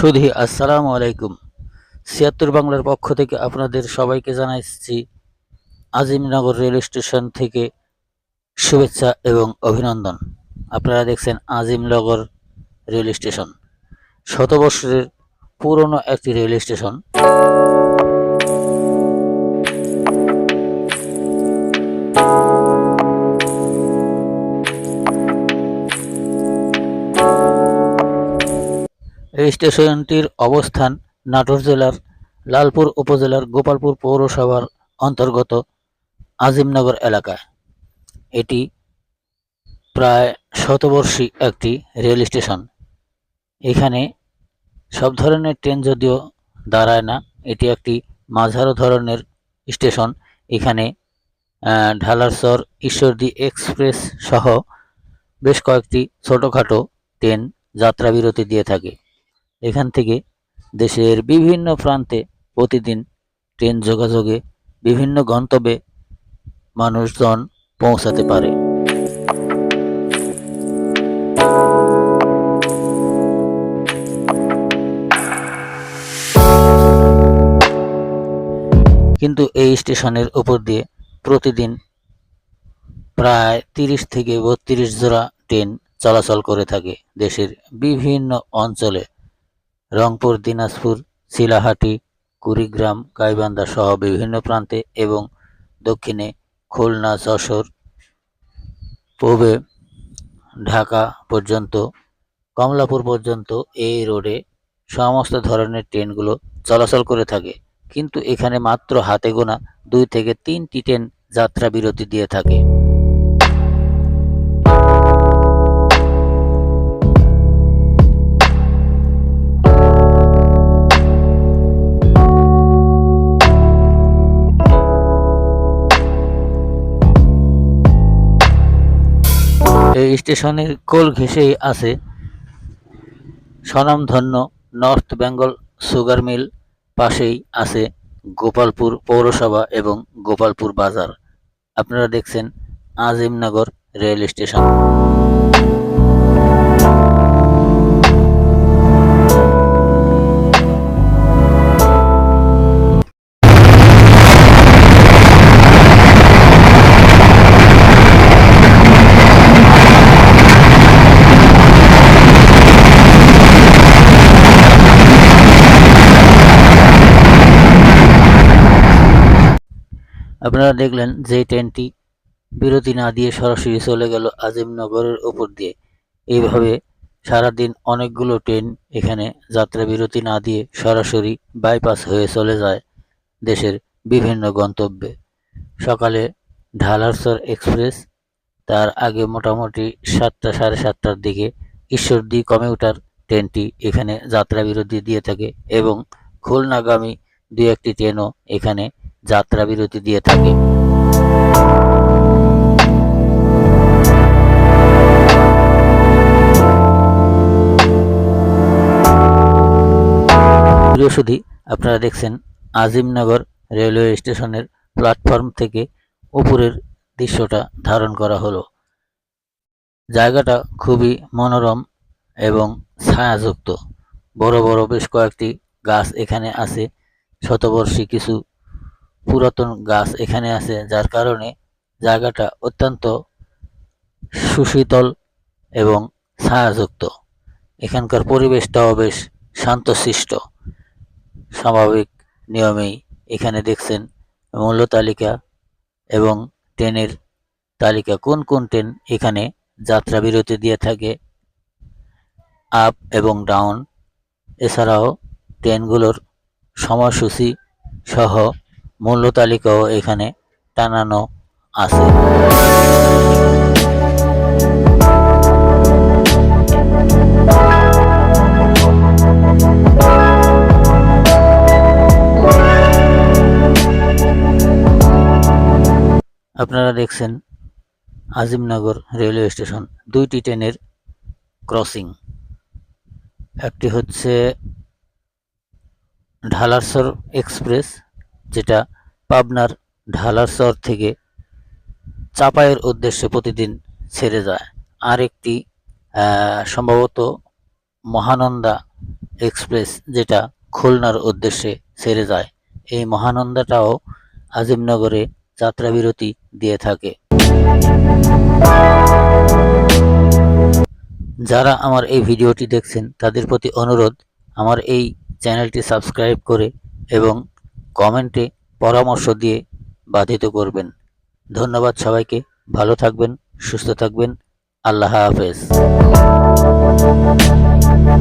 সুধী আসসালামু আলাইকুম। ৭৬ বাংলার পক্ষ থেকে আপনাদের সবাইকে জানাচ্ছি আজিমনগর রেল স্টেশন থেকে শুভেচ্ছা এবং অভিনন্দন। আপনারা দেখছেন আজিমনগর রেল স্টেশন, শতবর্ষের পুরনো একটি রেল স্টেশন। এই স্টেশনটির অবস্থান নাটোর জেলার লালপুর উপজেলার গোপালপুর পৌরসভার অন্তর্গত আজিমনগর এলাকায়। এটি প্রায় শতবর্ষী একটি রেল স্টেশন। এখানে সব ধরনের ট্রেন যদিও দাঁড়ায় না, এটি একটি মাঝারো ধরনের স্টেশন। এখানে ঢালারচর, ঈশ্বরদী এক্সপ্রেস সহ বেশ কয়েকটি ছোটোখাটো ট্রেন যাত্রা বিরতি দিয়ে থাকে। এখান থেকে দেশের বিভিন্ন প্রান্তে প্রতিদিন ট্রেন যোগাযোগে বিভিন্ন গন্তব্যে মানুষজন পৌঁছাতে পারে। কিন্তু এই স্টেশনের উপর দিয়ে প্রতিদিন প্রায় ৩০ থেকে ৩২ জোড়া ট্রেন চলাচল করে থাকে দেশের বিভিন্ন অঞ্চলে। রংপুর, দিনাজপুর, চিলাহাটি, কুড়িগ্রাম, গাইবান্ধা সহ বিভিন্ন প্রান্তে এবং দক্ষিণে খুলনা, যশোর, পূবে ঢাকা পর্যন্ত, কমলাপুর পর্যন্ত এই রোডে সমস্ত ধরনের ট্রেনগুলো চলাচল করে থাকে। কিন্তু এখানে মাত্র হাতে গোনা ২ থেকে ৩টি ট্রেন যাত্রা বিরতি দিয়ে থাকে। এই স্টেশনের কোল ঘেঁষেই আছে স্বনামধন্য নর্থ বেঙ্গল সুগার মিল, পাশেই আছে গোপালপুর পৌরসভা এবং গোপালপুর বাজার। আপনারা দেখছেন আজিমনগর রেল স্টেশন। আপনারা দেখলেন যে ট্রেনটি বিরতি না দিয়ে সরাসরি চলে গেল আজিমনগরের উপর দিয়ে। এইভাবে সারাদিন অনেকগুলো ট্রেন এখানে যাত্রা বিরতি না দিয়ে সরাসরি বাইপাস হয়ে চলে যায় দেশের বিভিন্ন গন্তব্যে। সকালে ঢালারচর এক্সপ্রেস, তার আগে মোটামুটি ৭টা সাড়ে ৭টার দিকে ঈশ্বরদী কমিউটার ট্রেনটি এখানে যাত্রা বিরতি দিয়ে থাকে এবং খুলনাগামী ২-১টি ট্রেনও এখানে যাত্রা বিরতি দিয়ে থাকে। প্রিয়সুধী, আপনারা দেখছেন আজিমনগর রেলওয়ে স্টেশনের প্ল্যাটফর্ম থেকে উপরের দৃশ্যটা ধারণ করা হলো। জায়গাটা খুবই মনোরম এবং ছায়াযুক্ত। বড় বড় বেশ কয়েকটি গাছ এখানে আছে। শতবর্ষী কিছু পুরাতন গাছ এখানে আছে, যার কারণে জায়গাটা অত্যন্ত সুশীতল এবং ছায়াযুক্ত। এখানকার পরিবেশটাও বেশ শান্তশিষ্ট। স্বাভাবিক নিয়মেই এখানে দেখছেন মূল্য তালিকা এবং ট্রেনের তালিকা, কোন কোন ট্রেন এখানে যাত্রা বিরতি দিয়ে থাকে, আপ এবং ডাউন, এছাড়াও ট্রেনগুলোর সময়সূচি সহ মূল্য তালিকাও এখানে টানানো আছে। আপনারা দেখছেন আজিমনগর রেলওয়ে স্টেশন, ২টি ট্রেনের ক্রসিং। একটি হচ্ছে ঢালারচর এক্সপ্রেস, যেটা পাবনার ঢালারচর থেকে চাপাইয়ের উদ্দেশ্যে প্রতিদিন ছেড়ে যায়। আর একটি সম্ভবত মহানন্দা এক্সপ্রেস যেটা খুলনার উদ্দেশ্যে ছেড়ে যায়। এই মহানন্দাটাও আজিমনগরে যাত্রাবিরতি দিয়ে থাকে। যারা আমার এই ভিডিওটি দেখছেন তাদের প্রতি অনুরোধ, আমার এই চ্যানেলটি সাবস্ক্রাইব করে এবং কমেন্টে পরামর্শ দিয়ে বাধিত করবেন। ধন্যবাদ সবাইকে। ভালো থাকবেন, সুস্থ থাকবেন। আল্লাহ হাফেজ।